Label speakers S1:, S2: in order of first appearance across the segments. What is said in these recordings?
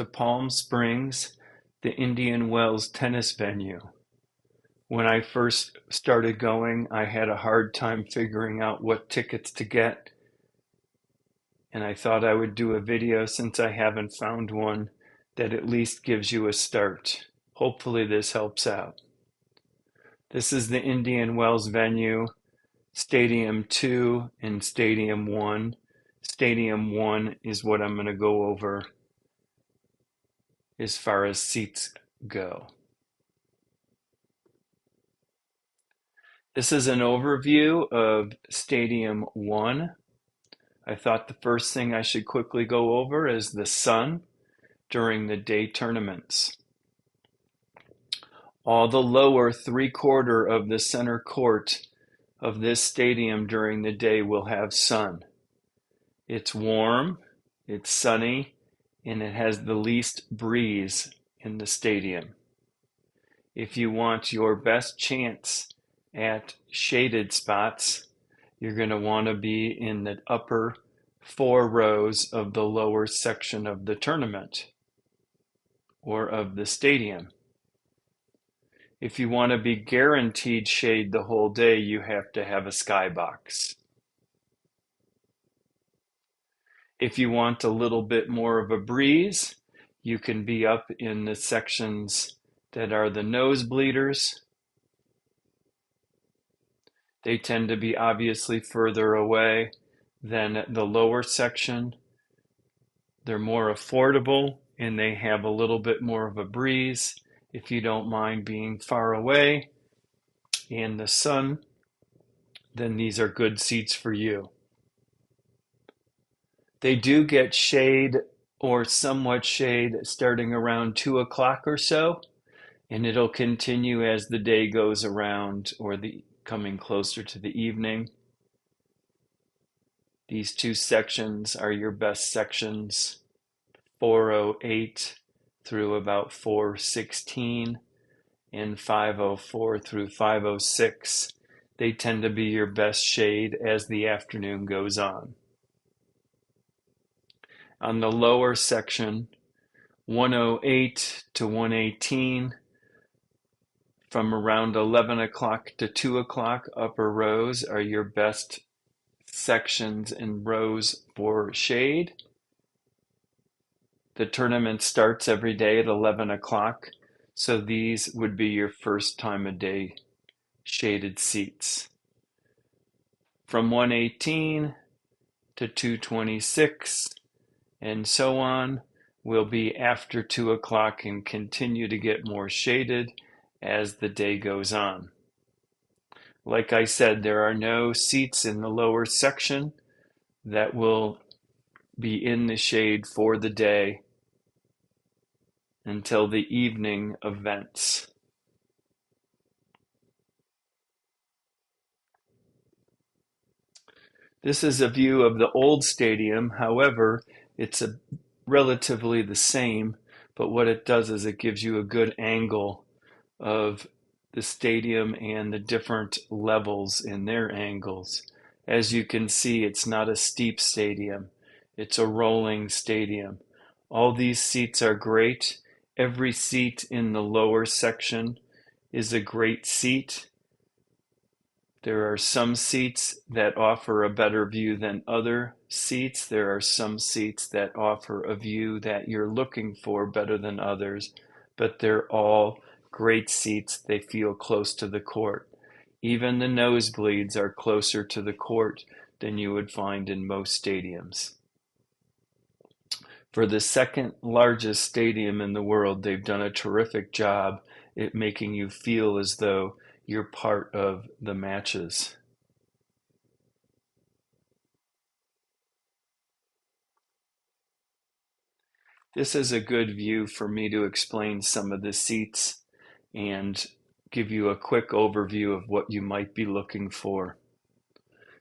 S1: to Palm Springs, the Indian Wells tennis venue. When I first started going, I had a hard time figuring out what tickets to get, and I thought I would do a video since I haven't found one that at least gives you a start. Hopefully this helps out. This is the Indian Wells venue, Stadium 2 and Stadium 1. Stadium 1 is what I'm going to go over as far as seats go. This is an overview of Stadium 1. I thought the first thing I should quickly go over is the sun during the day tournaments. All the lower three-quarter of the center court of this stadium during the day will have sun. It's warm, it's sunny, and it has the least breeze in the stadium. If you want your best chance at shaded spots, you're going to want to be in the upper 4 rows of the lower section of the tournament or of the stadium. If you want to be guaranteed shade the whole day, you have to have a skybox. If you want a little bit more of a breeze, you can be up in the sections that are the nosebleeders. They tend to be obviously further away than the lower section. They're more affordable and they have a little bit more of a breeze. If you don't mind being far away in the sun, then these are good seats for you. They do get shade or somewhat shade starting around 2 o'clock or so, and it'll continue as the day goes around or coming closer to the evening. These two sections are your best sections, 408 through about 416 and 504 through 506. They tend to be your best shade as the afternoon goes on. On the lower section, 108 to 118, from around 11 o'clock to 2 o'clock, upper rows are your best sections and rows for shade. The tournament starts every day at 11 o'clock, so these would be your first time of day shaded seats. From 118 to 226 and so on will be after 2 o'clock and continue to get more shaded as the day goes on. Like I said, there are no seats in the lower section that will be in the shade for the day until the evening events. This is a view of the old stadium. However, it's relatively the same, but what it does is it gives you a good angle of the stadium and the different levels in their angles. As you can see, it's not a steep stadium. It's a rolling stadium. All these seats are great. Every seat in the lower section is a great seat. There are some seats that offer a better view than other seats. There are some seats that offer a view that you're looking for better than others, but they're all great seats. They feel close to the court. Even the nosebleeds are closer to the court than you would find in most stadiums. For the second largest stadium in the world, they've done a terrific job at making you feel as though you're part of the matches. This is a good view for me to explain some of the seats and give you a quick overview of what you might be looking for.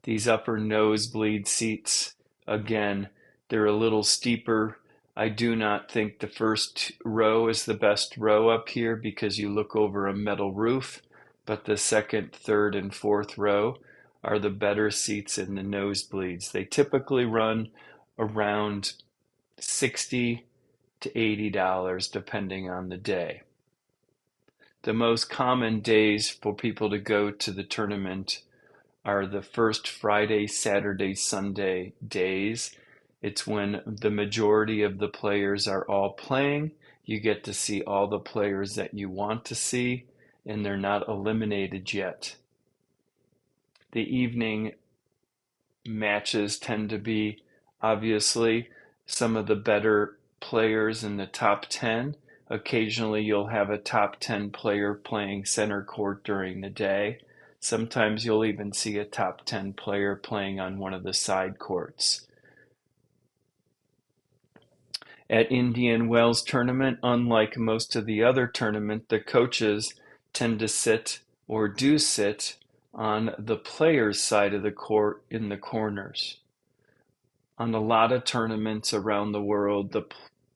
S1: These upper nosebleed seats, again, they're a little steeper. I do not think the first row is the best row up here because you look over a metal roof, but the second, third, and fourth row are the better seats in the nosebleeds. They typically run around 60 to $80 depending on the day. The most common days for people to go to the tournament are the first Friday, Saturday, Sunday days. It's when the majority of the players are all playing. You get to see all the players that you want to see, and they're not eliminated yet. The evening matches tend to be obviously some of the better players in the top 10. Occasionally, you'll have a top 10 player playing center court during the day. Sometimes you'll even see a top 10 player playing on one of the side courts. At Indian Wells Tournament, unlike most of the other tournament, the coaches tend to sit or do sit on the players' side of the court in the corners. On a lot of tournaments around the world, the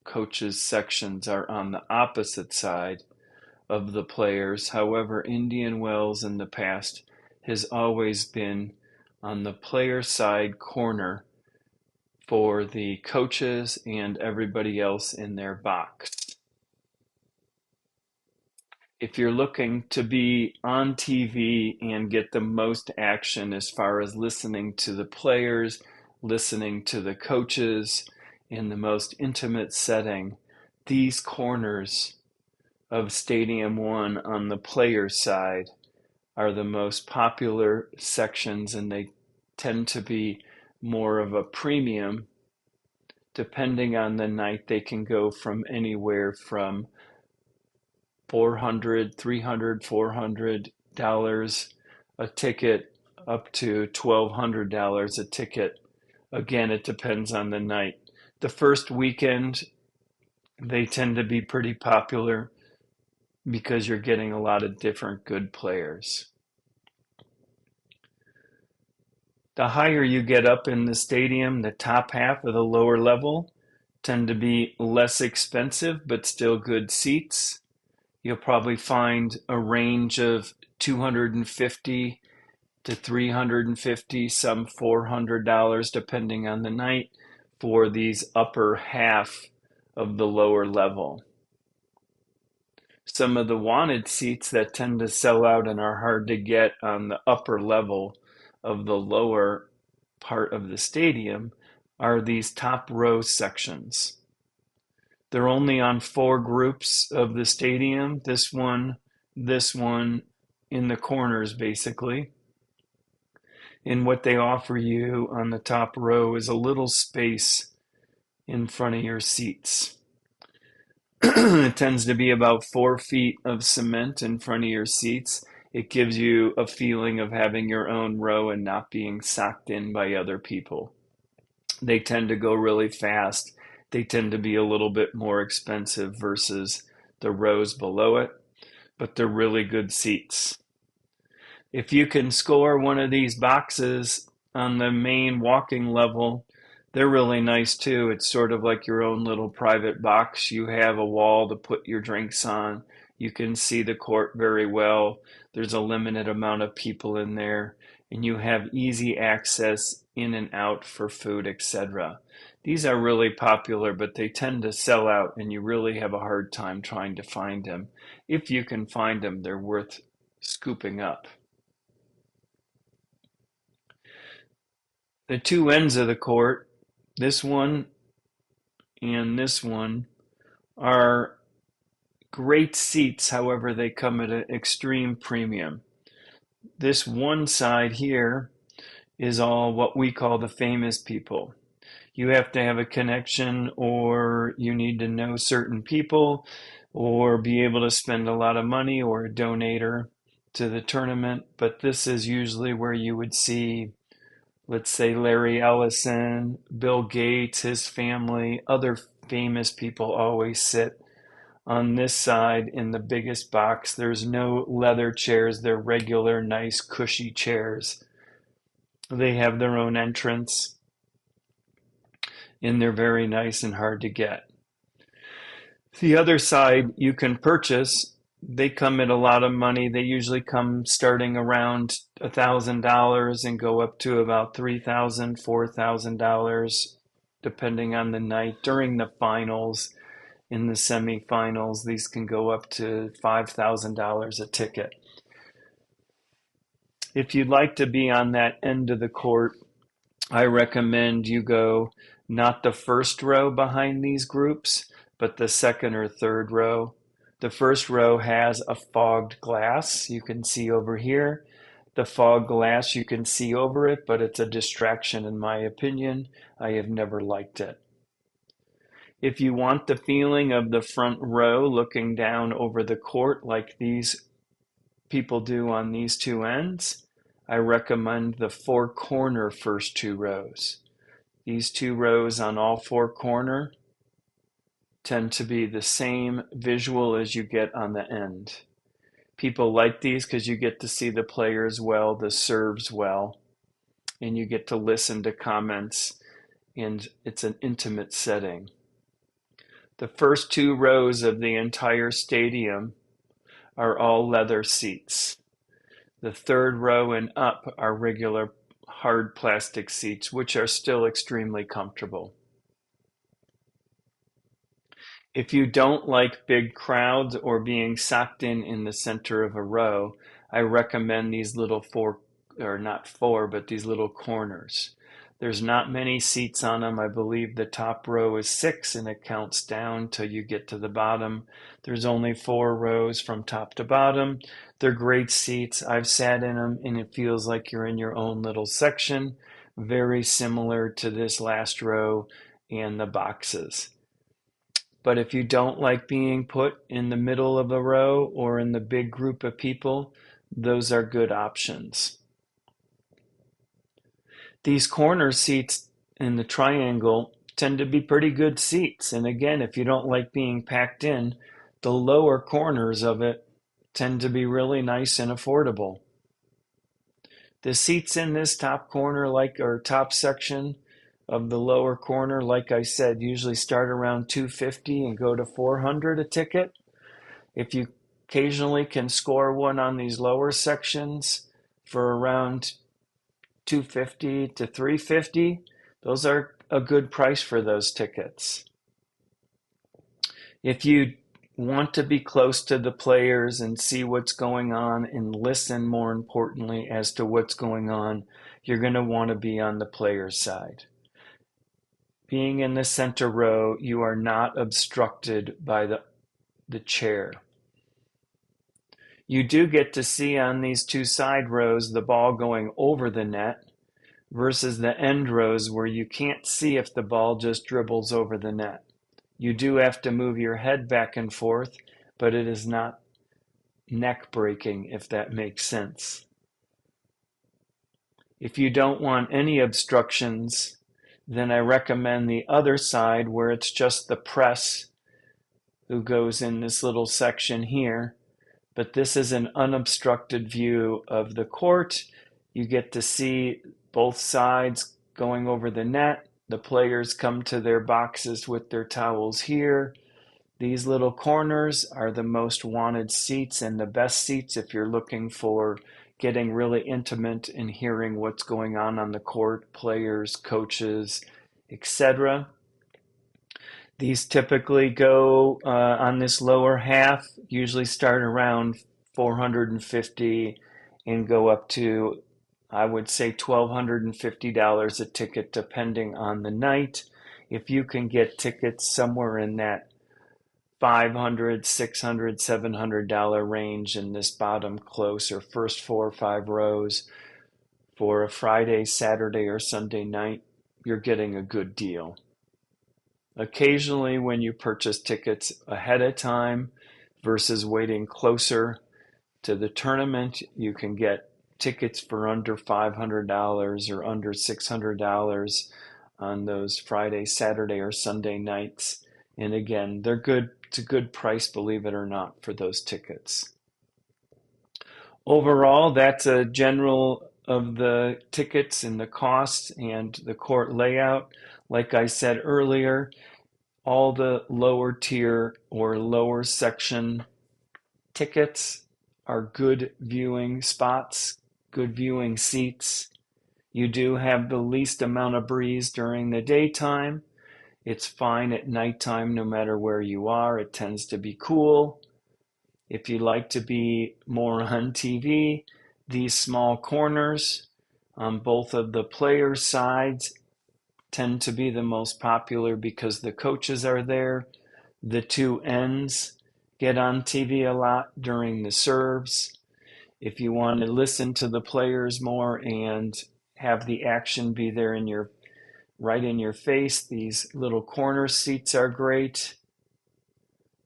S1: coaches' sections are on the opposite side of the players. However, Indian Wells in the past has always been on the player side corner for the coaches and everybody else in their box. If you're looking to be on TV and get the most action as far as listening to the players, listening to the coaches in the most intimate setting, these corners of Stadium 1 on the players' side are the most popular sections, and they tend to be more of a premium. Depending on the night, they can go from anywhere from $400, $300, $400 a ticket up to $1,200 a ticket. Again, it depends on the night. The first weekend, they tend to be pretty popular because you're getting a lot of different good players. The higher you get up in the stadium, the top half of the lower level tend to be less expensive but still good seats. You'll probably find a range of $250 to $350, some $400 depending on the night for these upper half of the lower level. Some of the wanted seats that tend to sell out and are hard to get on the upper level of the lower part of the stadium are these top row sections. They're only on 4 groups of the stadium, this one, in the corners basically. And what they offer you on the top row is a little space in front of your seats. It tends to be about 4 feet of cement in front of your seats. It gives you a feeling of having your own row and not being socked in by other people. They tend to go really fast. They tend to be a little bit more expensive versus the rows below it, but they're really good seats. If you can score one of these boxes on the main walking level, they're really nice too. It's sort of like your own little private box. You have a wall to put your drinks on. You can see the court very well. There's a limited amount of people in there, and you have easy access in and out for food, etc. These are really popular, but they tend to sell out, and you really have a hard time trying to find them. If you can find them, they're worth scooping up. The two ends of the court, this one and this one, are great seats. However, they come at an extreme premium. This one side here is all what we call the famous people. You have to have a connection, or you need to know certain people, or be able to spend a lot of money, or a donator to the tournament. But this is usually where you would see, let's say, Larry Ellison, Bill Gates, his family, other famous people always sit on this side in the biggest box. There's no leather chairs. They're regular, nice, cushy chairs. They have their own entrance, and they're very nice and hard to get. The other side you can purchase. They come at a lot of money. They usually come starting around $1,000 and go up to about $3,000, $4,000, depending on the night. During the finals, in the semifinals. These can go up to $5,000 a ticket. If you'd like to be on that end of the court, I recommend you go not the first row behind these groups, but the second or third row. The first row has a fogged glass you can see over here. The fogged glass you can see over it, but it's a distraction in my opinion. I have never liked it. If you want the feeling of the front row looking down over the court like these people do on these two ends, I recommend the four corner first two rows. These two rows on all four corner tend to be the same visual as you get on the end. People like these because you get to see the players well, the serves well, and you get to listen to comments, and it's an intimate setting. The first two rows of the entire stadium are all leather seats. The third row and up are regular hard plastic seats, which are still extremely comfortable. If you don't like big crowds or being socked in the center of a row, I recommend these little four, or not four, but these little corners. There's not many seats on them. I believe the top row is 6 and it counts down till you get to the bottom. There's only 4 rows from top to bottom. They're great seats. I've sat in them and it feels like you're in your own little section, very similar to this last row and the boxes. But if you don't like being put in the middle of a row or in the big group of people, those are good options. These corner seats in the triangle tend to be pretty good seats. And again, if you don't like being packed in, the lower corners of it tend to be really nice and affordable. The seats in this top corner, or top section of the lower corner, like I said, usually start around $250 and go to $400 a ticket. If you occasionally can score one on these lower sections for around $250 to $350, those are a good price for those tickets. If you want to be close to the players and see what's going on and listen, more importantly, as to what's going on, you're going to want to be on the players' side. Being in the center row, you are not obstructed by the chair. You do get to see on these two side rows the ball going over the net versus the end rows where you can't see if the ball just dribbles over the net. You do have to move your head back and forth, but it is not neck breaking, if that makes sense. If you don't want any obstructions, then I recommend the other side where it's just the press who goes in this little section here. But this is an unobstructed view of the court. You get to see both sides going over the net. The players come to their boxes with their towels here. These little corners are the most wanted seats and the best seats if you're looking for getting really intimate and hearing what's going on the court, players, coaches, etc. These typically go on this lower half, usually start around $450 and go up to, I would say, $1,250 a ticket depending on the night. If you can get tickets somewhere in that $500, $600, $700 range in this bottom close or first 4 or 5 rows for a Friday, Saturday, or Sunday night, you're getting a good deal. Occasionally, when you purchase tickets ahead of time versus waiting closer to the tournament, you can get tickets for under $500 or under $600 on those Friday, Saturday, or Sunday nights. And again, they're good. It's a good price, believe it or not, for those tickets. Overall, that's a general of the tickets and the costs and the court layout. Like I said earlier, all the lower tier or lower section tickets are good viewing spots, good viewing seats. You do have the least amount of breeze during the daytime. It's fine at nighttime no matter where you are. It tends to be cool. If you like to be more on TV, these small corners on both of the players' sides tend to be the most popular because the coaches are there. The two ends get on TV a lot during the serves. If you want to listen to the players more and have the action be there in your right in your face, these little corner seats are great.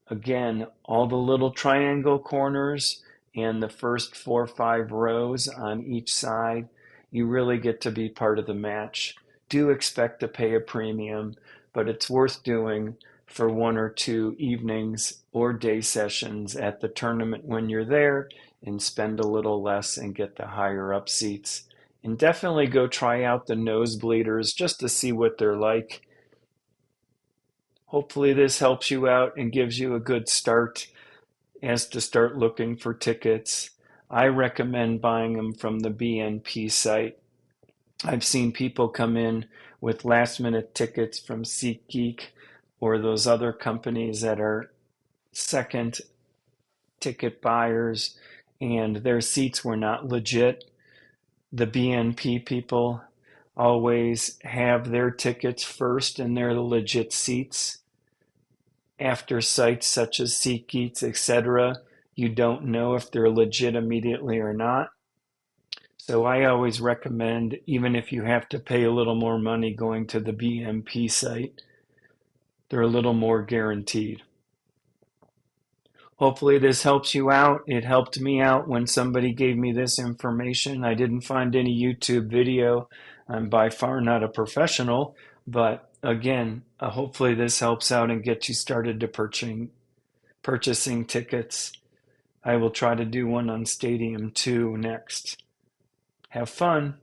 S1: Again, all the little triangle corners and the first 4 or 5 rows on each side, you really get to be part of the match. Do expect to pay a premium, but it's worth doing for 1 or 2 evenings or day sessions at the tournament when you're there, and spend a little less and get the higher up seats. And definitely go try out the nosebleeders just to see what they're like. Hopefully this helps you out and gives you a good start as to start looking for tickets. I recommend buying them from the BNP site. I've seen people come in with last minute tickets from SeatGeek or those other companies that are second ticket buyers, and their seats were not legit. The BNP people always have their tickets first and they're the legit seats. After sites such as SeatGeek, etc., you don't know if they're legit immediately or not. So I always recommend, even if you have to pay a little more money going to the BNP site, they're a little more guaranteed. Hopefully this helps you out. It helped me out when somebody gave me this information. I didn't find any YouTube video. I'm by far not a professional, but again, hopefully this helps out and gets you started to purchasing tickets. I will try to do one on Stadium 2 next. Have fun.